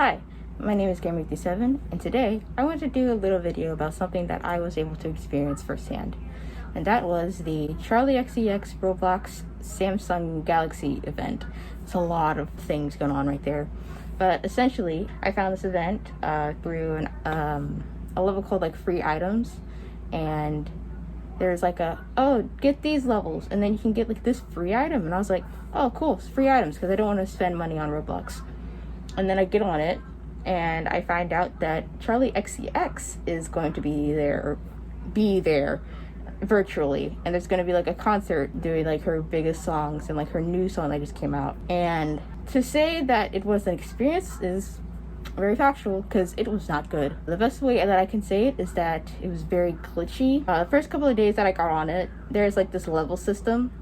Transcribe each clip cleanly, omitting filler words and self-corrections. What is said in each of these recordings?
Hi, my name is Gamma87, and today I want to do a little video about something that I was able to experience firsthand. And that was the Charli XCX Roblox Samsung Galaxy event. It's a lot of things going on right there. But essentially, I found this event through a level called like free items, and there's like get these levels and then you can get like this free item. And I was like, oh cool, it's free items because I don't want to spend money on Roblox. And then I get on it and I find out that Charli XCX is going to be there virtually, and there's going to be like a concert doing like her biggest songs and like her new song that just came out. And to say that it was an experience is very factual because it was not good. The best way that I can say it is that it was very glitchy. The first couple of days that I got on it, there's like this level system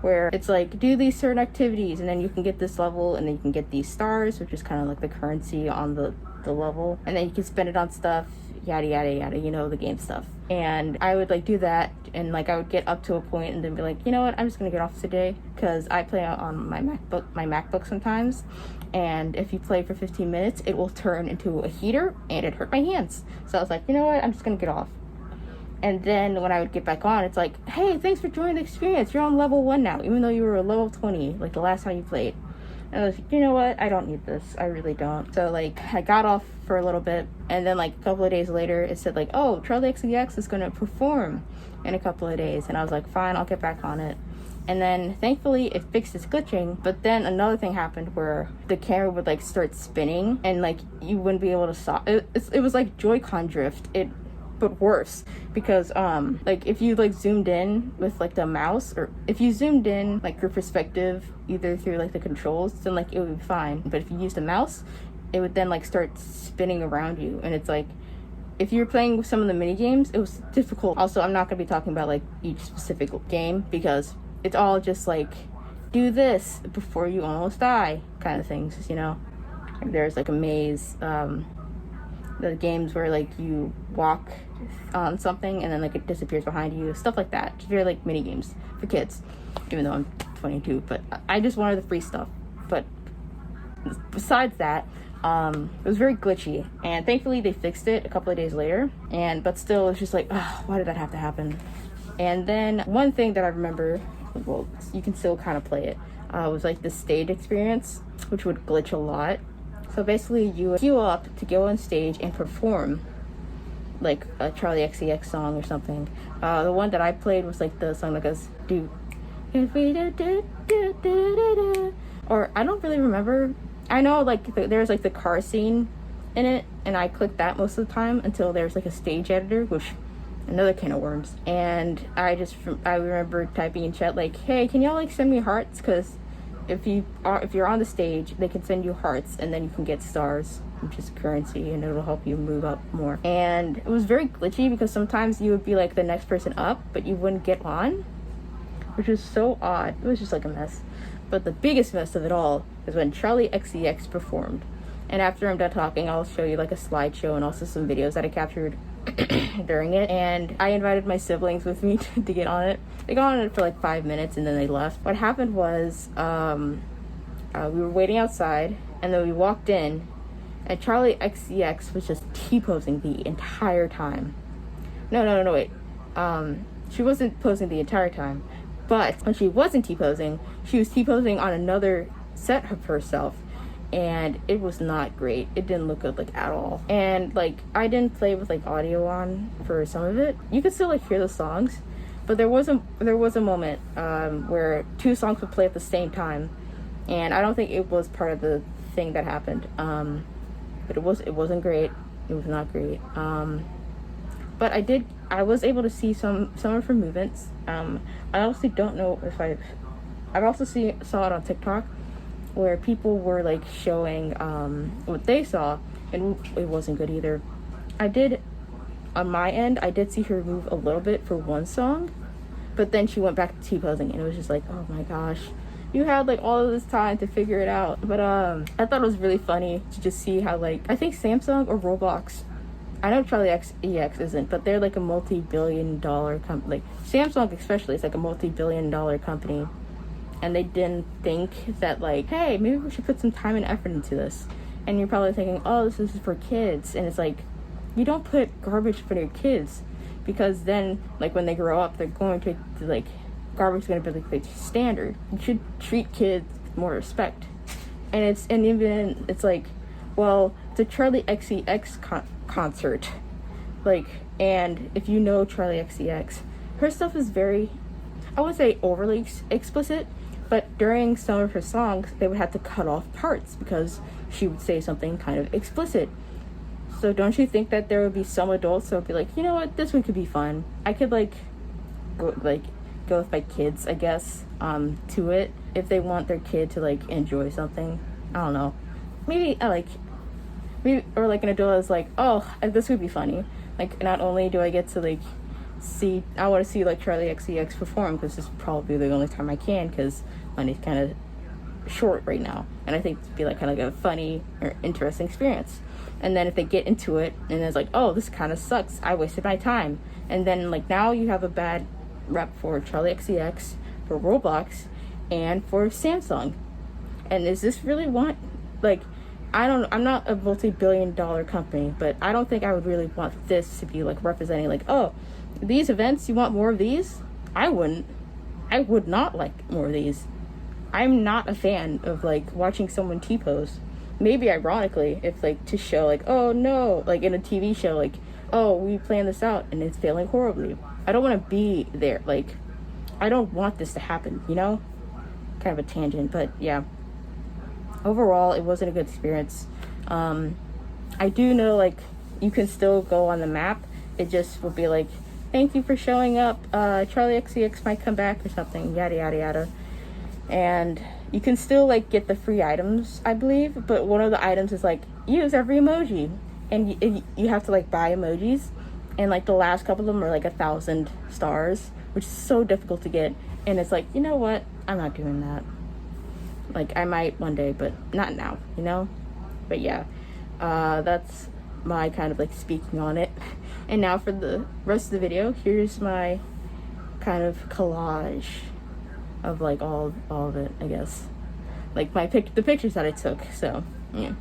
where it's like, do these certain activities and then you can get this level, and then you can get these stars, which is kind of like the currency on the level, and then you can spend it on stuff, yada yada yada, you know, the game stuff. And I would like do that, and like I would get up to a point and then be like, you know what, I'm just gonna get off today, because I play on my MacBook sometimes, and if you play for 15 minutes it will turn into a heater and it hurt my hands. So I was like, you know what, I'm just gonna get off. And then when I would get back on, it's like, hey, thanks for joining the experience, you're on level 1 now, even though you were a level 20 like the last time you played. And I was like, you know what, I don't need this, I really don't. So like I got off for a little bit, and then like a couple of days later it said like, oh, Charli XCX is gonna perform in a couple of days. And I was like, fine, I'll get back on it. And then thankfully it fixed its glitching, but then another thing happened where the camera would like start spinning and like you wouldn't be able to stop it. It was like Joy-Con drift, but worse, because like if you like zoomed in with like the mouse, or if you zoomed in like your perspective either through like the controls, then like it would be fine. But if you use the mouse, it would then like start spinning around you, and it's like, if you're playing some of the mini games, it was difficult. Also, I'm not gonna be talking about like each specific game because it's all just like, do this before you almost die kind of things, you know. Like, there's like a maze, the games where like you walk on something and then like it disappears behind you, stuff like that. Just very like mini games for kids, even though I'm 22. But I just wanted the free stuff. But besides that, it was very glitchy, and thankfully they fixed it a couple of days later. But still, it's just like, oh, why did that have to happen? And then one thing that I remember, well, you can still kind of play it, was like the stage experience, which would glitch a lot. So basically you would queue up to go on stage and perform like a Charli XCX song or something. The one that I played was like the song that goes, or I don't really remember. I know like there's like the car scene in it, and I clicked that most of the time until there's like a stage editor, which another can of worms. And I remember typing in chat like, hey, can y'all like send me hearts, because if you're on the stage, they can send you hearts, and then you can get stars, which is currency, and it'll help you move up more. And it was very glitchy because sometimes you would be like the next person up, but you wouldn't get on, which was so odd. It was just like a mess. But the biggest mess of it all is when Charli XCX performed. And after I'm done talking, I'll show you like a slideshow and also some videos that I captured during it. And I invited my siblings with me to get on it. They got on it for like 5 minutes and then they left. What happened was we were waiting outside, and then we walked in, and Charli XCX was just T-posing the entire time. No, wait. She wasn't posing the entire time, but when she wasn't T-posing, she was T-posing on another set of herself, and it was not great. It didn't look good like at all. And like I didn't play with like audio on for some of it. You could still like hear the songs, but there was a moment where 2 songs would play at the same time, and I don't think it was part of the thing that happened. But it wasn't great. It was not great. But I was able to see some of her movements. I honestly don't know if I've also saw it on TikTok, where people were like showing what they saw, and it wasn't good either. On my end, I did see her move a little bit for one song, but then she went back to T-posing, and it was just like, oh my gosh, you had like all of this time to figure it out. But I thought it was really funny to just see how like, I think Samsung or Roblox, I know Charli XCX isn't, but they're like a multi-billion-dollar company. Like Samsung especially, it's like a multi-billion-dollar company, and they didn't think that like, hey, maybe we should put some time and effort into this. And you're probably thinking, oh, this is for kids. And it's like, you don't put garbage for your kids, because then, like, when they grow up, they're going to like, garbage is going to be like the standard. You should treat kids with more respect. And it's like, well, it's a Charli XCX concert. Like, and if you know Charli XCX, her stuff is very, I wouldn't say overly explicit, but during some of her songs, they would have to cut off parts because she would say something kind of explicit. So don't you think that there would be some adults that would be like, you know what, this one could be fun. I could go with my kids, I guess, to it, if they want their kid to enjoy something. I don't know. Maybe or an adult is like, oh, this would be funny. Like, not only do I get to I want to see Charli XCX perform, because this is probably the only time I can, because money's kind of short right now, and I think it'd be kind of a funny or interesting experience. And then if they get into it and it's like, oh, this kind of sucks, I wasted my time, and then now you have a bad rep for Charli XCX, for Roblox, and for Samsung. And is this really I'm not a multi-billion-dollar company, but I don't think I would really want this to be representing oh, these events, you want more of these? I wouldn't. I would not like more of these. I'm not a fan of watching someone T-pose. Maybe ironically, if to show oh no, in a TV show, oh, we planned this out and it's failing horribly. I don't want to be there. I don't want this to happen, you know? Kind of a tangent, but yeah. Overall, it wasn't a good experience. I do know you can still go on the map. It just will be thank you for showing up. Charli XCX might come back or something, yada yada yada. And you can still get the free items, I believe, but one of the items is use every emoji, and you have to buy emojis, and the last couple of them are 1,000 stars, which is so difficult to get. And it's you know what, I'm not doing that. I might one day, but not now, you know? But yeah, that's my kind of speaking on it. And now for the rest of the video, here's my kind of collage of all of it, I guess. The pictures that I took, so yeah.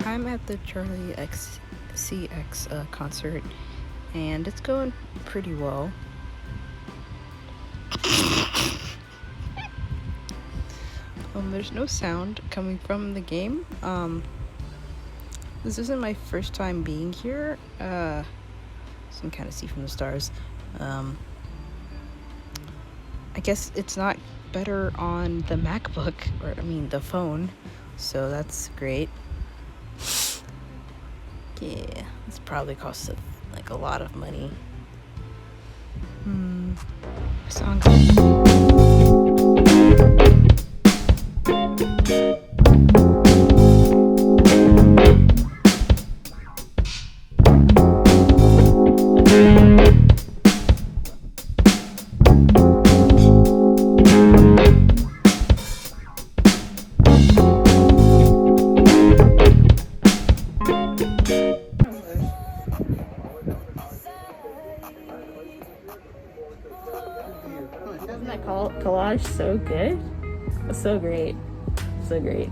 I'm at the Charli XCX concert, and it's going pretty well. There's no sound coming from the game. This isn't my first time being here. So you can kind of see from the stars. I guess it's not better on the MacBook, the phone, so that's great. Yeah, this probably costs a lot of money. Song. Isn't that collage so good? It's so great. So great.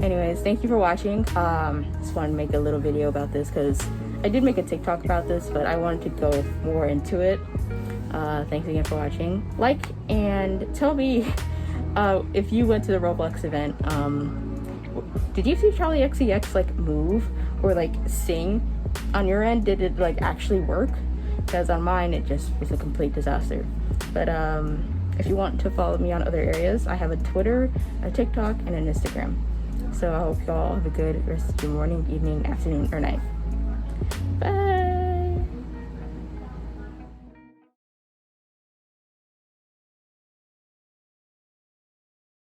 Anyways, thank you for watching. Just wanted to make a little video about this because I did make a TikTok about this, but I wanted to go more into it. Thanks again for watching. And tell me if you went to the Roblox event, did you see Charli XCX move or sing on your end? Did it actually work? Because on mine it just was a complete disaster. But If you want to follow me on other areas, I have a Twitter, a TikTok, and an Instagram. So I hope you all have a good rest of your morning, evening, afternoon, or night. Bye!